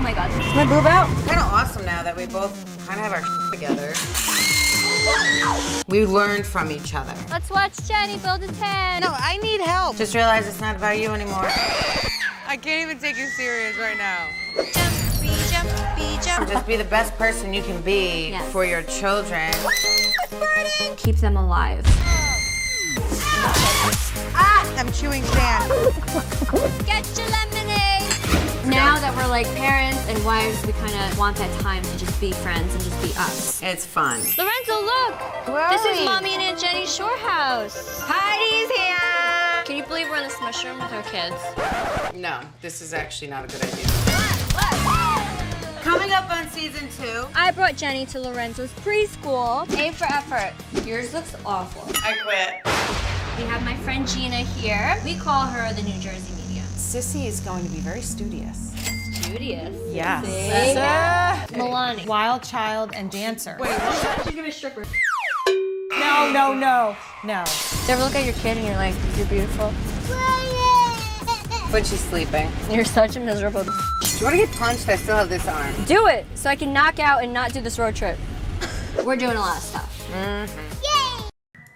my gosh. Is my boob out? It's kind of awesome now that we both kind of have our together. We learned from each other. Let's watch Jenni build his head. No, I need help. Just realized it's not about you anymore. I can't even take you serious right now. Just be the best person you can be for your children. Keep them alive. I'm chewing sand. Get your lemonade. Now that we're like parents and wives, we kind of want that time to just be friends and just be us. It's fun. Lorenzo, look! This is Mommy and Aunt Jenni's shore house. Heidi's here! Can you believe we're in this mushroom with our kids? No, this is actually not a good idea. Coming up on season 2. I brought Jenni to Lorenzo's preschool. A for effort. Yours looks awful. I quit. We have my friend Gina here. We call her the New Jersey media. Sissy is going to be very studious. Studious. Yes. Milani. Wild child and dancer. Wait, she's gonna be a stripper. No. You ever look at your kid and you're like, you're beautiful? But she's sleeping. You're such a miserable. Do you want to get punched? I still have this arm. Do it so I can knock out and not do this road trip. We're doing a lot of stuff.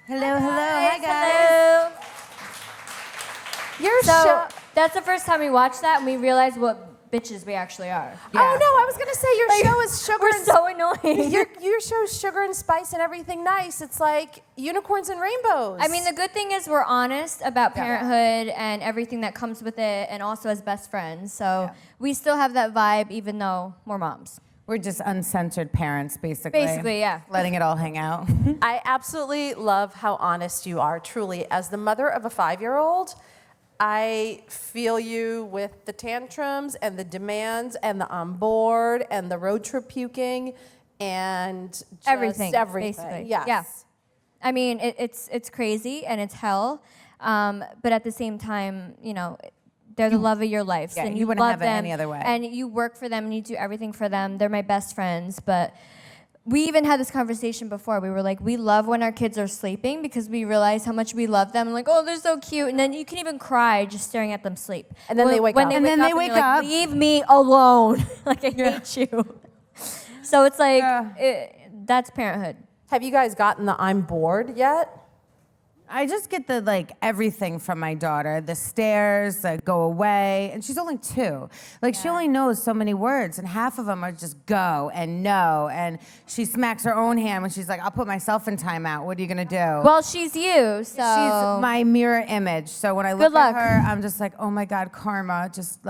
Hello. Hi, Hello. That's the first time we watched that and we realized what bitches we actually are. Yeah. Oh no, I was gonna say your show is sugar. We're so annoying. Your show is sugar and spice and everything nice. It's like unicorns and rainbows. I mean, the good thing is we're honest about parenthood and everything that comes with it, and also as best friends. So we still have that vibe, even though we're moms. We're just uncensored parents, basically. Basically, yeah. Letting it all hang out. I absolutely love how honest you are, truly. As the mother of a 5-year-old, I feel you with the tantrums and the demands and the on board and the road trip puking and just everything. Basically. Yes. Yeah. I mean, it's crazy and it's hell, but at the same time, you know, they're the love of your life. Yeah, and you wouldn't love have it them, any other way. And you work for them and you do everything for them. They're my best friends, but we even had this conversation before. We were like, we love when our kids are sleeping because we realize how much we love them. And like, oh, they're so cute. And then you can even cry just staring at them sleep. And then they wake up. And then they wake up. Like, leave me alone. Like, I hate you. So it's like, that's parenthood. Have you guys gotten the I'm bored yet? I just get the, like, everything from my daughter. The stares, the go away. And she's only 2. Like, she only knows so many words, and half of them are just go and no. And she smacks her own hand when she's like, I'll put myself in timeout. What are you going to do? Well, she's you, so. She's my mirror image. So when I look at her, I'm just like, oh, my God, karma just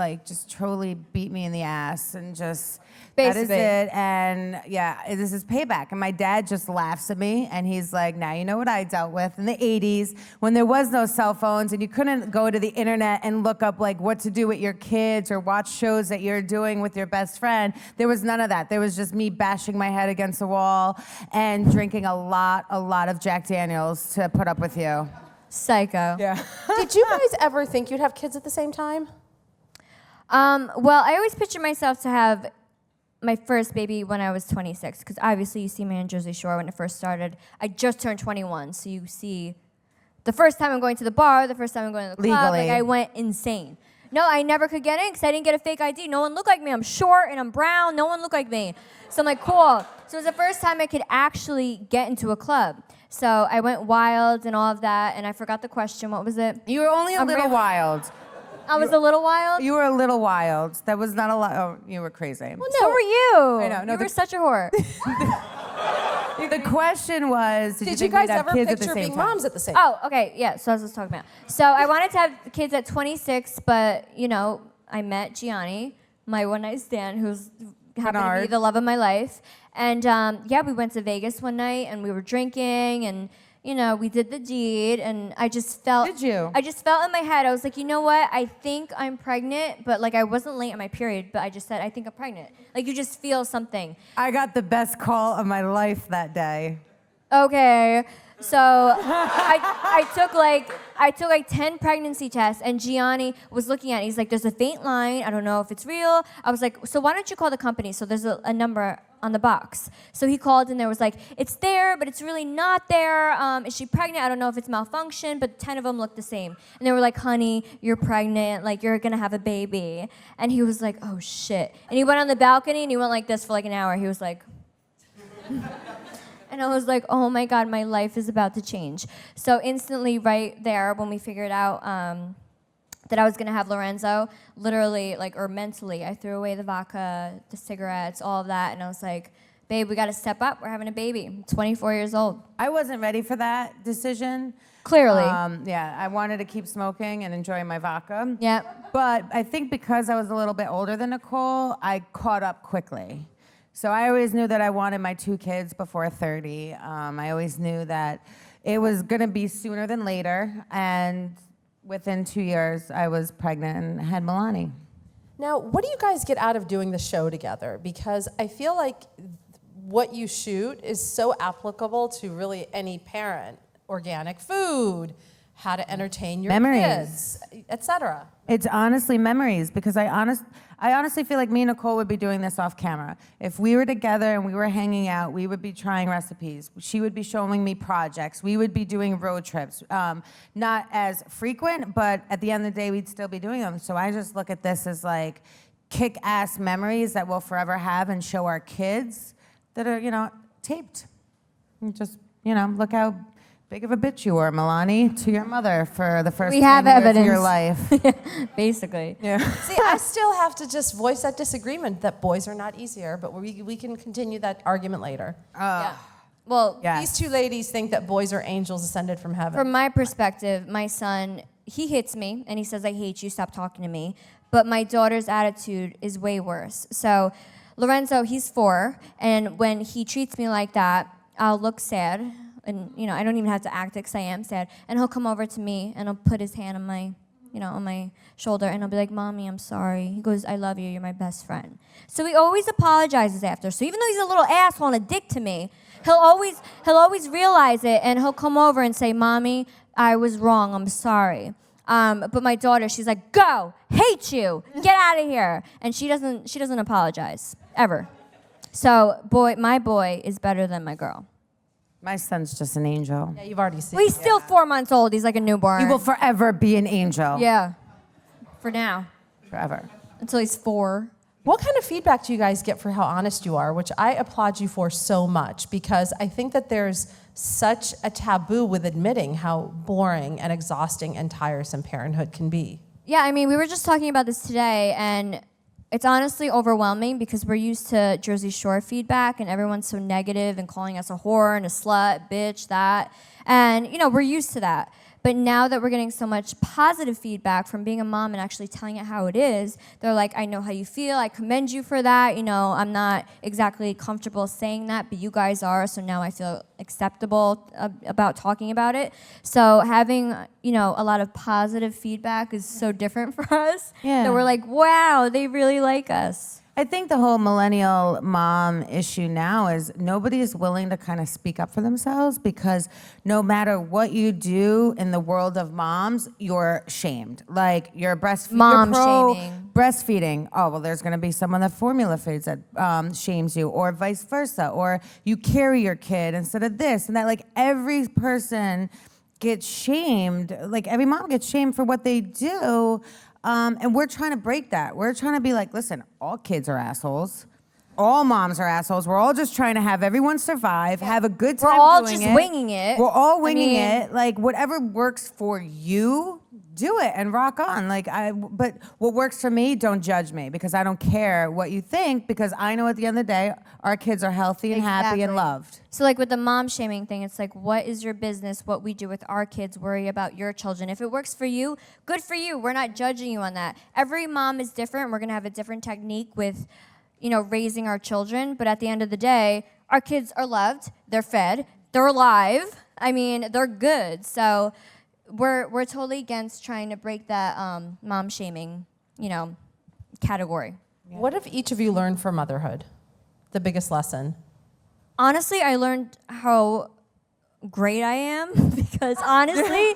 totally beat me in the ass and just... Basically. That is it, and yeah, this is payback. And my dad just laughs at me, and he's like, now you know what I dealt with in the 80s when there was no cell phones and you couldn't go to the internet and look up like what to do with your kids or watch shows that you're doing with your best friend. There was none of that. There was just me bashing my head against the wall and drinking a lot of Jack Daniels to put up with you. Psycho. Yeah. Did you guys ever think you'd have kids at the same time? Well, I always picture myself to have my first baby when I was 26, because obviously you see me in Jersey Shore when it first started. I just turned 21, so you see the first time I'm going to the bar, the first time I'm going to the club, like I went insane. No, I never could get in because I didn't get a fake ID. No one looked like me. I'm short and I'm brown. No one looked like me. So I'm like, cool. So it was the first time I could actually get into a club. So I went wild and all of that, and I forgot the question. What was it? You were only a little wild. I was a little wild? You were a little wild. That was not a lot. Oh, you were crazy. Well, no. So were you. I know. No, you were such a whore. The question was, did you guys ever picture being moms at the same time? Oh, okay, yeah, so I was just talking about. So I wanted to have kids at 26, but, you know, I met Gianni, my one-night stand, who's happened to be the love of my life. And, yeah, we went to Vegas one night, and we were drinking, and... You know, we did the deed, and I just felt... Did you? I just felt in my head, I was like, you know what? I think I'm pregnant, but, like, I wasn't late on my period, but I just said, I think I'm pregnant. Like, you just feel something. I got the best call of my life that day. Okay. So I took like 10 pregnancy tests, and Gianni was looking at it. He's like, there's a faint line. I don't know if it's real. I was like, so why don't you call the company? So there's a number on the box. So he called and there was like, it's there, but it's really not there. Is she pregnant? I don't know if it's malfunction, but 10 of them looked the same. And they were like, honey, you're pregnant, like you're gonna have a baby. And he was like, oh shit. And he went on the balcony and he went like this for like an hour. He was like, and I was like, oh my God, my life is about to change. So instantly right there when we figured out that I was gonna have Lorenzo, literally, like, or mentally, I threw away the vodka, the cigarettes, all of that, and I was like, babe, we gotta step up, we're having a baby. I'm 24 years old. I wasn't ready for that decision. Clearly. Yeah, I wanted to keep smoking and enjoying my vodka. Yeah. But I think because I was a little bit older than Nicole, I caught up quickly. So I always knew that I wanted my 2 kids before 30. I always knew that it was gonna be sooner than later, and within 2 years, I was pregnant and had Milani. Now, what do you guys get out of doing the show together? Because I feel like what you shoot is so applicable to really any parent. Organic food, how to entertain your kids, etc. It's honestly memories, because I honestly feel like me and Nicole would be doing this off camera. If we were together and we were hanging out, we would be trying recipes. She would be showing me projects. We would be doing road trips. Not as frequent, but at the end of the day, we'd still be doing them. So I just look at this as like kick-ass memories that we'll forever have and show our kids that are, taped. And just, look how big of a bitch you were, Milani, to your mother for the first 10 years of your life. Basically. Yeah. See, I still have to just voice that disagreement that boys are not easier, but we can continue that argument later. Yeah. Well, Yes. These 2 ladies think that boys are angels ascended from heaven. from my perspective, my son, he hits me and he says, I hate you, stop talking to me. But my daughter's attitude is way worse. So Lorenzo, he's 4, and when he treats me like that, I'll look sad. And, I don't even have to act it because I am sad. And he'll come over to me and he'll put his hand on my, on my shoulder and I'll be like, Mommy, I'm sorry. He goes, I love you. You're my best friend. So he always apologizes after. So even though he's a little asshole and a dick to me, he'll always realize it and he'll come over and say, Mommy, I was wrong. I'm sorry. But my daughter, she's like, go, hate you, get out of here. And she doesn't apologize, ever. So my boy is better than my girl. My son's just an angel. Yeah, you've already seen. Well, he's still 4 months old. He's like a newborn. He will forever be an angel. Yeah. For now. Forever. Until he's 4. What kind of feedback do you guys get for how honest you are, which I applaud you for so much, because I think that there's such a taboo with admitting how boring and exhausting and tiresome parenthood can be. Yeah, I mean, we were just talking about this today, and it's honestly overwhelming because we're used to Jersey Shore feedback, and everyone's so negative and calling us a whore and a slut, bitch, that. And, we're used to that. But now that we're getting so much positive feedback from being a mom and actually telling it how it is, they're like, I know how you feel. I commend you for that. I'm not exactly comfortable saying that, but you guys are. So now I feel acceptable about talking about it. So having, a lot of positive feedback is so different for us. Yeah. So we're like, wow, they really like us. I think the whole millennial mom issue now is nobody is willing to kind of speak up for themselves, because no matter what you do in the world of moms, you're shamed. Like you're breastfeeding. Mom shaming. Breastfeeding. Oh, well, there's going to be someone that formula feeds that shames you, or vice versa. Or you carry your kid instead of this and that. Like every person gets shamed. Like every mom gets shamed for what they do. And we're trying to break that. We're trying to be like, listen, all kids are assholes. All moms are assholes. We're all just trying to have everyone survive, have a good time We're all doing just it. winging it. We're all winging it. Like, whatever works for you, do it and rock on. But what works for me, don't judge me, because I don't care what you think, because I know at the end of the day, our kids are healthy and happy and loved. So like with the mom shaming thing, it's like, what is your business? What we do with our kids, worry about your children. If it works for you, good for you. We're not judging you on that. Every mom is different. We're going to have a different technique with, raising our children. But at the end of the day, our kids are loved. They're fed. They're alive. I mean, they're good. So we're totally against trying to break that mom shaming, category. Yeah. What have each of you learned from motherhood? The biggest lesson? Honestly, I learned how great I am because honestly,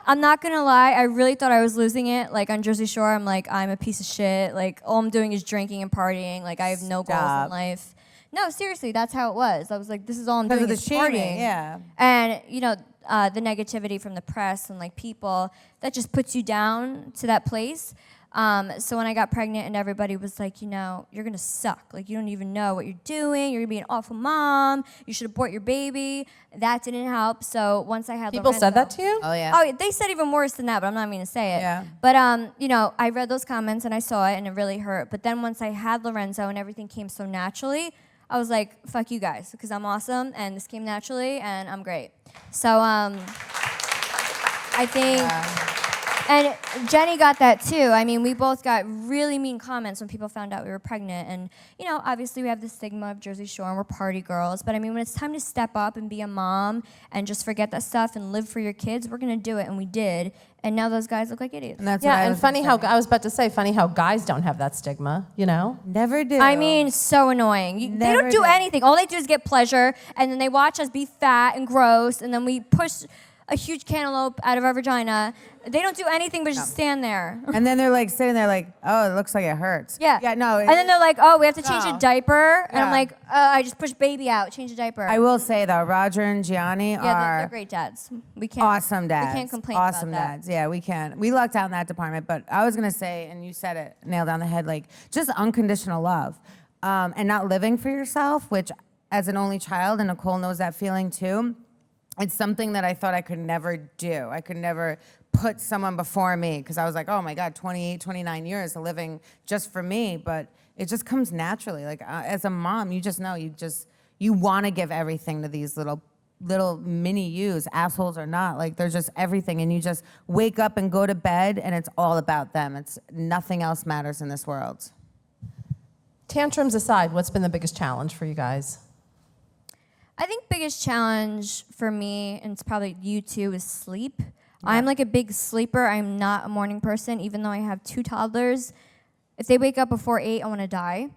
I'm not gonna lie, I really thought I was losing it. Like on Jersey Shore, I'm like, I'm a piece of shit. Like all I'm doing is drinking and partying. Like I have no goals in life. no, seriously, that's how it was. I was like, this is all I'm Because doing of the is partying. shaming, yeah. And, the negativity from the press and like people, that just puts you down to that place. So when I got pregnant and everybody was like, you're gonna suck. Like you don't even know what you're doing. You're gonna be an awful mom. You should abort your baby. That didn't help. So once I had People said that to you? Oh, yeah. Oh, they said even worse than that, but I'm not even gonna say it. Yeah. But I read those comments and I saw it and it really hurt. But then once I had Lorenzo and everything came so naturally, I was like, fuck you guys, because I'm awesome and this came naturally and I'm great. So I think. And Jenni got that too. I mean, we both got really mean comments when people found out we were pregnant. And, obviously we have the stigma of Jersey Shore and we're party girls. But I mean, when it's time to step up and be a mom and just forget that stuff and live for your kids, we're going to do it. And we did. And now those guys look like idiots. And that's what I and was funny gonna how, say. I was about to say, funny how guys don't have that stigma, Never do. I mean, so annoying. They Never don't do did. anything. All they do is get pleasure. And then they watch us be fat and gross. And then we push a huge cantaloupe out of our vagina. They don't do anything but just stand there. And then they're like sitting there like, oh, it looks like it hurts. Yeah. Yeah, no. And then they're like, oh, we have to change No. a diaper. And I'm Yeah. like, I just pushed baby out, change a diaper. I will say though, Roger and Gianni yeah, they're are great dads. We can't. awesome dads. We can't complain Awesome about that. dads. Yeah, we can. We lucked out in that department. But I was gonna say, and you said it, nailed on the head, like just unconditional love, and not living for yourself. Which, as an only child, and Nicole knows that feeling too. It's something that I thought I could never do. I could never put someone before me because I was like, oh my God, 28, 29 years of living just for me. But it just comes naturally. Like as a mom, you just know, you want to give everything to these little mini yous, assholes or not. Like they're just everything. And you just wake up and go to bed and it's all about them. It's nothing else matters in this world. Tantrums aside, what's been the biggest challenge for you guys? I think biggest challenge for me, and it's probably you too, is sleep. I'm like a big sleeper. I'm not a morning person, even though I have 2 toddlers. If they wake up before 8, I want to die.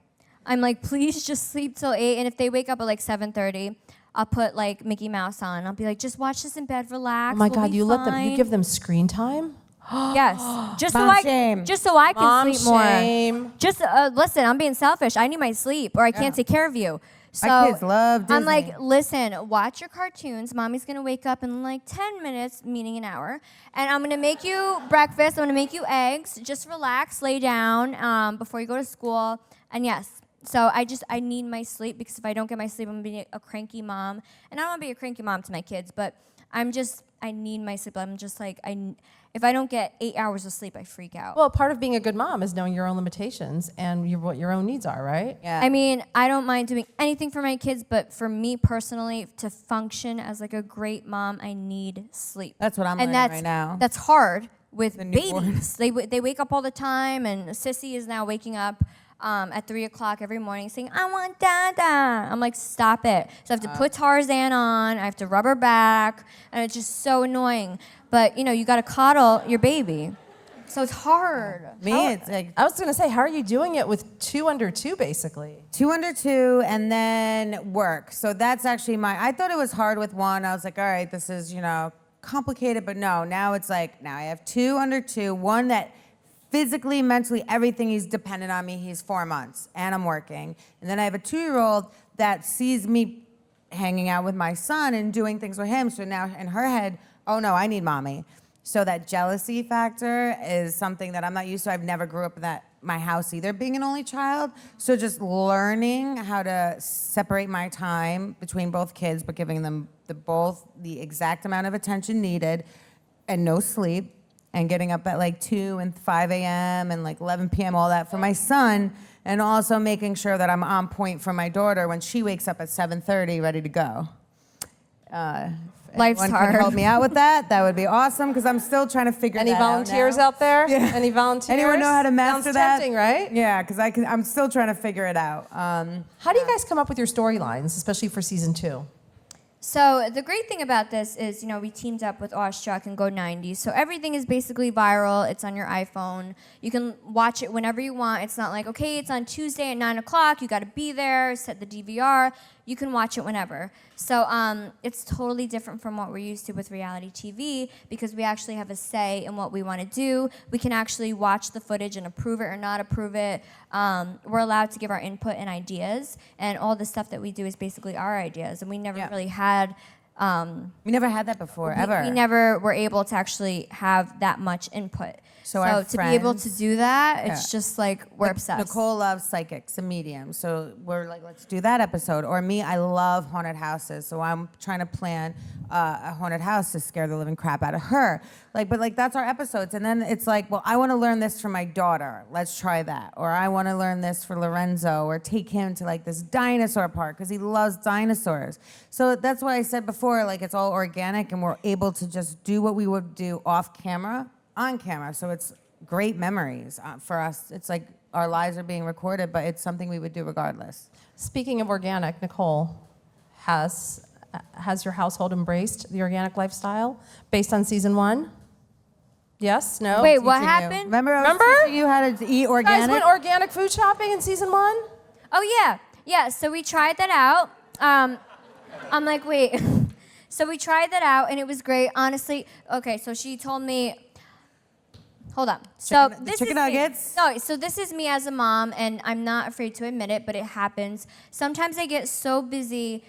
I'm like, please just sleep till 8. And if they wake up at like 7:30, I'll put like Mickey Mouse on. I'll be like, just watch this in bed, relax. Oh my we'll God, be you let them, you fine." give them screen time? Yes, just so Mom shame. I can Mom sleep more. shame. Just listen, I'm being selfish. I need my sleep, or I can't take care of you. So My kids love I'm Disney. like, listen, watch your cartoons. Mommy's gonna wake up in like 10 minutes, meaning an hour, and I'm gonna make you breakfast. I'm gonna make you eggs. Just relax, lay down before you go to school. And yes, so I need my sleep because if I don't get my sleep, I'm gonna be a cranky mom. And I don't want to be a cranky mom to my kids, but I need my sleep. I'm just like, if I don't get 8 hours of sleep, I freak out. Well, part of being a good mom is knowing your own limitations and what your own needs are, right? Yeah. I mean, I don't mind doing anything for my kids, but for me personally, to function as like a great mom, I need sleep. That's what I'm and learning right now. That's hard with The newborn. babies. They wake up all the time, and Sissy is now waking up at 3 o'clock every morning saying, I want Dada. I'm like, stop it. So I have to put Tarzan on, I have to rub her back, and it's just so annoying. But, you got to coddle your baby. So it's hard. Me, it's like I was going to say, how are you doing it with 2 under 2, basically? 2 under 2 and then work. So that's actually I thought it was hard with 1. I was like, all right, this is, complicated, but no, now it's like, now I have 2 under 2, 1 that physically, mentally, everything, he's dependent on me. He's 4 months and I'm working. And then I have a 2-year-old that sees me hanging out with my son and doing things with him. So now in her head, oh no, I need mommy. So that jealousy factor is something that I'm not used to. I've never grew up in my house either, being an only child. So just learning how to separate my time between both kids, but giving them both the exact amount of attention needed and no sleep, and getting up at like 2 and 5 a.m. and like 11 p.m., all that for my son, and also making sure that I'm on point for my daughter when she wakes up at 7:30, ready to go. Life's Anyone hard. can help me out with that. That would be awesome because I'm still trying to figure Any that volunteers out now. out there? Yeah. Any volunteers? Anyone know how to master Sounds that? tempting, right? Yeah, because I'm still trying to figure it out. How do you guys come up with your storylines, especially for season 2? So the great thing about this is, we teamed up with Awestruck and Go 90. So everything is basically viral. It's on your iPhone. You can watch it whenever you want. It's not like, okay, it's on Tuesday at 9 o'clock. You got to be there, set the DVR. you can watch it whenever. So it's totally different from what we're used to with reality TV because we actually have a say in what we want to do. We can actually watch the footage and approve it or not approve it. We're allowed to give our input and ideas, and all the stuff that we do is basically our ideas, and we never really had... we never had that before, ever. We never were able to actually have that much input. So our to be able to friends- do that, it's just like we're obsessed. Nicole loves psychics and mediums, so we're like, let's do that episode. Or me, I love haunted houses, so I'm trying to plan a haunted house to scare the living crap out of her. But that's our episodes, and then it's like, well, I want to learn this for my daughter. Let's try that. Or I want to learn this for Lorenzo, or take him to like this dinosaur park because he loves dinosaurs. So that's what I said before. Like it's all organic, and we're able to just do what we would do off camera. On camera, so it's great memories for us. It's like our lives are being recorded, but it's something we would do regardless. Speaking of organic, Nicole, has your household embraced the organic lifestyle based on season 1? Yes? No? Wait, what Teaching you. happened? Remember I was teaching you how to eat You guys organic? went organic food shopping in season 1? Oh yeah. So we tried that out. I'm like, wait. So we tried that out, and it was great. Honestly, okay. So she told me. Hold on. So Chicken- this chicken is nuggets? Me. No, so this is me as a mom, and I'm not afraid to admit it, but it happens. Sometimes I get so busy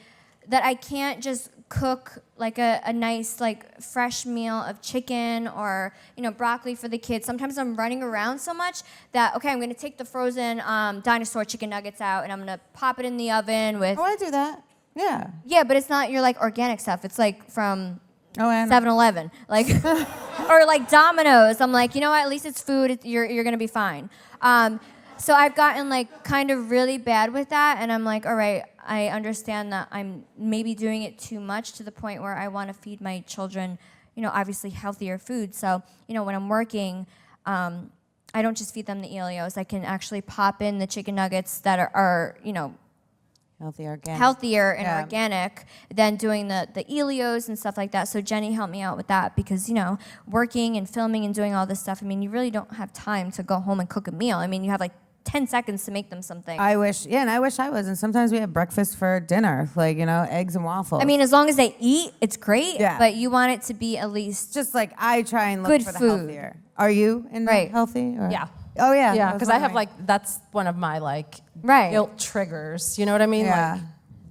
that I can't just cook like a nice like fresh meal of chicken or broccoli for the kids. Sometimes I'm running around so much that I'm gonna take the frozen dinosaur chicken nuggets out and I'm gonna pop it in the oven with. I want to do that. Yeah. Yeah, but it's not your like organic stuff. It's like from. Oh, and 7-Eleven, like, or like Domino's. I'm like, you know what? At least it's food. You're gonna be fine. So I've gotten like kind of really bad with that, and I'm like, all right, I understand that I'm maybe doing it too much to the point where I want to feed my children, obviously healthier food. So when I'm working, I don't just feed them the Elios. I can actually pop in the chicken nuggets that are healthier and organic than doing the Elios and stuff like that. So Jenni helped me out with that because, working and filming and doing all this stuff, you really don't have time to go home and cook a meal. You have like 10 seconds to make them something. I wish I was. And sometimes we have breakfast for dinner, like, eggs and waffles. As long as they eat, it's great, Yeah. but you want it to be at least just like I try and look good for the food. healthier. Are you in Right. healthy? Or? Yeah. Oh, yeah. Yeah, because I have that's one of my Right. guilt triggers. You know what I mean? Yeah. Like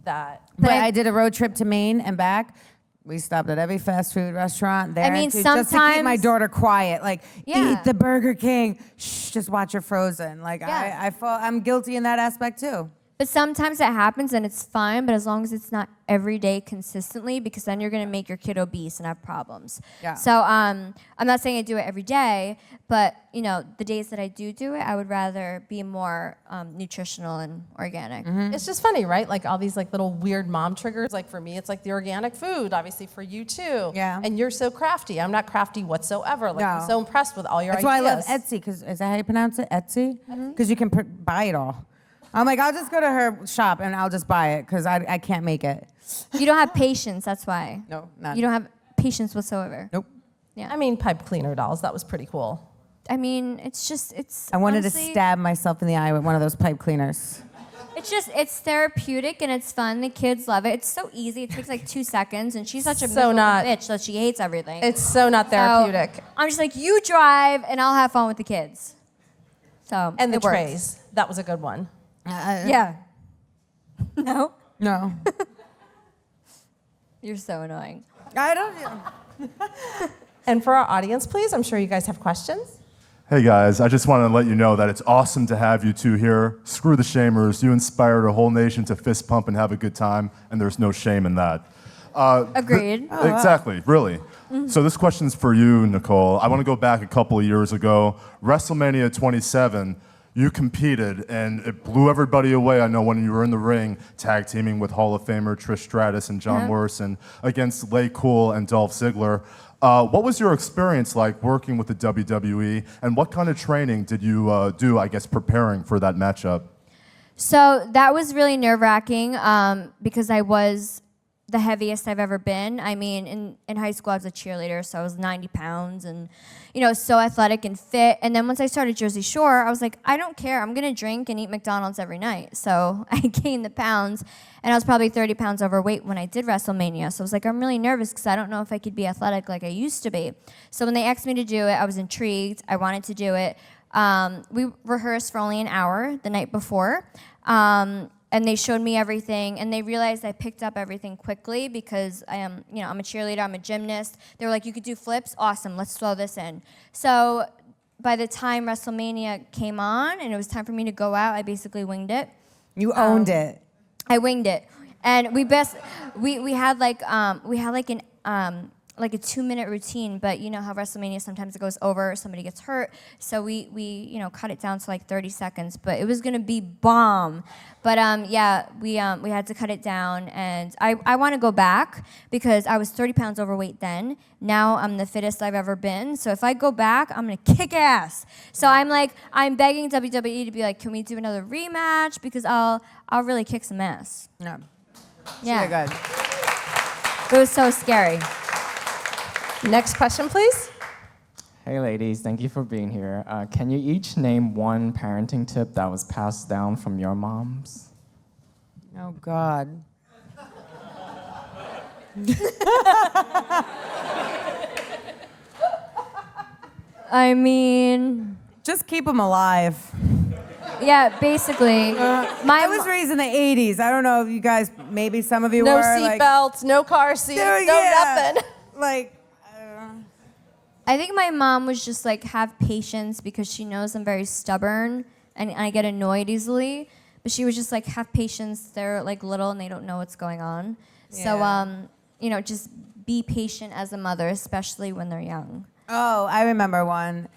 that. But I did a road trip to Maine and back. We stopped at every fast food restaurant there. Just to keep my sometimes- daughter quiet. Like, Yeah. eat the Burger King. Shh, just watch your Frozen. Like, Yeah. I'm guilty in that aspect too. But sometimes it happens and it's fine, but as long as it's not every day consistently, because then you're gonna make your kid obese and have problems. Yeah. So I'm not saying I do it every day, but the days that I do it, I would rather be more nutritional and organic. It's just funny, right? Like all these little weird mom triggers. Like for me, it's like the organic food. Obviously for you too. Yeah. And you're so crafty. I'm not crafty whatsoever. Like I'm No. so impressed with all your That's ideas. why I love Etsy, because is that how you pronounce it? Etsy? Because you can buy it all. I'm like, I'll just go to her shop and I'll just buy it because I can't make it. You don't have patience, that's why. No, none. You don't have patience whatsoever. Nope. Yeah. I mean, pipe cleaner dolls. That was pretty cool. It's I wanted honestly, to stab myself in the eye with one of those pipe cleaners. It's therapeutic and it's fun. The kids love it. It's so easy. It takes like 2 seconds, and she's such a So miserable not- bitch that she hates everything. It's so not So, therapeutic. I'm just like, you drive, and I'll have fun with the kids. So And the it works. trays. That was a good one. Yeah. No, No. you're so annoying. I don't. And for our audience, please, I'm sure you guys have questions. Hey guys, I just want to let you know that it's awesome to have you two here. Screw the shamers. You inspired a whole nation to fist pump and have a good time, and there's no shame in that. Agreed. Exactly, really. So this question's for you, Nicole. I want to go back a couple of years ago. WrestleMania 27, you competed, and it blew everybody away. I know when you were in the ring, tag teaming with Hall of Famer Trish Stratus and John Morrison against Lay Cool and Dolph Ziggler. What was your experience like working with the WWE, and what kind of training did you do, I guess, preparing for that matchup? So that was really nerve-wracking because I was the heaviest I've ever been. I mean, in high school, I was a cheerleader, so I was 90 pounds and, so athletic and fit. And then once I started Jersey Shore, I was like, I don't care. I'm going to drink and eat McDonald's every night. So I gained the pounds, and I was probably 30 pounds overweight when I did WrestleMania. So I was like, I'm really nervous because I don't know if I could be athletic like I used to be. So when they asked me to do it, I was intrigued. I wanted to do it. We rehearsed for only an hour the night before. And they showed me everything, and they realized I picked up everything quickly because I am, I'm a cheerleader, I'm a gymnast. They were like, you could do flips? Awesome, let's throw this in. So by the time WrestleMania came on and it was time for me to go out, I basically winged it. You owned it. I winged it. And we had like a 2-minute routine, but you know how WrestleMania sometimes it goes over, somebody gets hurt, so we cut it down to like 30 seconds, but it was gonna be bomb. But we had to cut it down, and I want to go back because I was 30 pounds overweight then. Now I'm the fittest I've ever been, so if I go back, I'm gonna kick ass. So I'm begging WWE to be like, can we do another rematch, because I'll really kick some ass. No. Yeah. Very good. It was so scary. Next question, please. Hey ladies, thank you for being here. Can you each name one parenting tip that was passed down from your moms? Oh, God. I mean, Just keep them alive. yeah, basically. I was raised in the 80s. I don't know if you guys, maybe some of you No were. seatbelts, no car seats, There- no yeah. nothing. Like, I think my mom was just like, have patience, because she knows I'm very stubborn and I get annoyed easily. But she was just like, have patience. They're like little and they don't know what's going on. Yeah. So, just be patient as a mother, especially when they're young. oh, I remember one.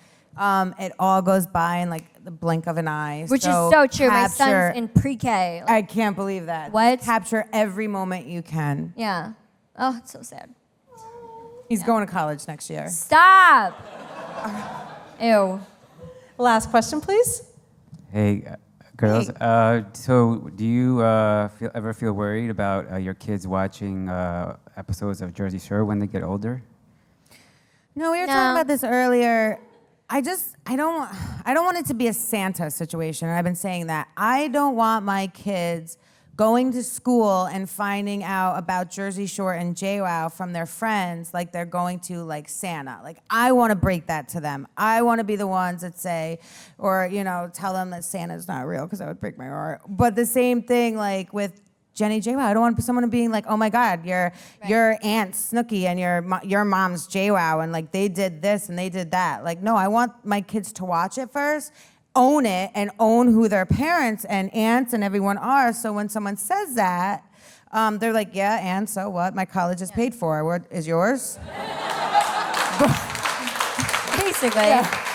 It all goes by in like the blink of an eye. Which is so true. My Capture, son's in pre-K. Like, I can't believe that. What? Capture every moment you can. yeah. Oh, it's so sad. He's going to college next year. Stop. Ew. Last question, please. Hey, girls. Hey. So, do you ever feel worried about your kids watching episodes of Jersey Shore when they get older? No, we were No. talking about this earlier. I don't want it to be a Santa situation. And I've been saying that. I don't want my kids going to school and finding out about Jersey Shore and JWOWW from their friends like they're going to like Santa. Like, I want to break that to them. I want to be the ones that say, or, tell them that Santa's not real, because that would break my heart. But the same thing like with Jenni JWOWW. I don't want someone being like, oh my God, your aunt Snooki and your mom's JWOWW, and like they did this and they did that. Like, no, I want my kids to watch it first, own it, and own who their parents and aunts and everyone are. So when someone says that, they're like, yeah, and so what? My college is paid for. What is yours? Basically. Yeah.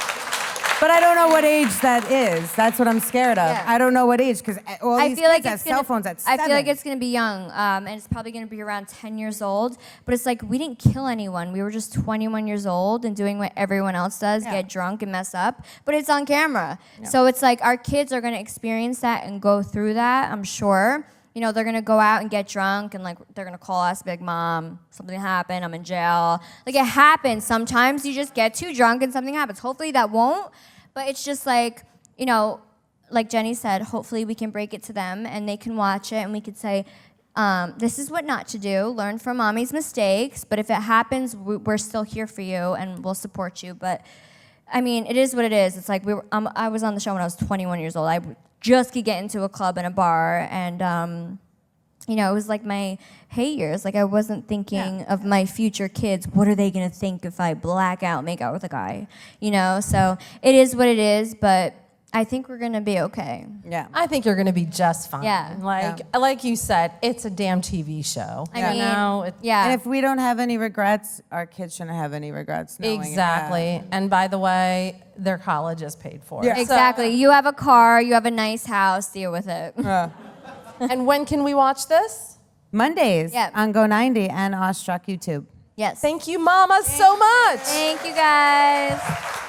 But I don't know what age that is. That's what I'm scared of. Yeah. I don't know what age, because all these kids have cell phones at 7. I feel like it's gonna be young, and it's probably gonna be around 10 years old. But it's like, we didn't kill anyone. We were just 21 years old and doing what everyone else does, get drunk and mess up. But it's on camera. Yeah. So it's like, our kids are gonna experience that and go through that, I'm sure. They're gonna go out and get drunk, and like they're gonna call us, be like, Mom, something happened, I'm in jail. Like, it happens. Sometimes you just get too drunk and something happens. Hopefully that won't. But it's just like, like Jenni said, hopefully we can break it to them and they can watch it and we could say, this is what not to do. Learn from mommy's mistakes. But if it happens, we're still here for you and we'll support you. But I mean, it is what it is. It's like I was on the show when I was 21 years old. I just could get into a club and a bar, and it was like my hate years. Like, I wasn't thinking of my future kids. What are they gonna think if I make out with a guy? So it is what it is. But I think we're gonna be okay. Yeah. I think you're going to be just fine. Yeah. Like you said, it's a damn TV show. I mean, And if we don't have any regrets, our kids shouldn't have any regrets. knowing it. Exactly. And by the way, their college is paid for. Yeah. Exactly. You have a car, you have a nice house, deal with it. And when can we watch this? Mondays Yeah. on Go 90 and Awestruck YouTube. Yes. Thank you, Mama, so much. Thank you, guys.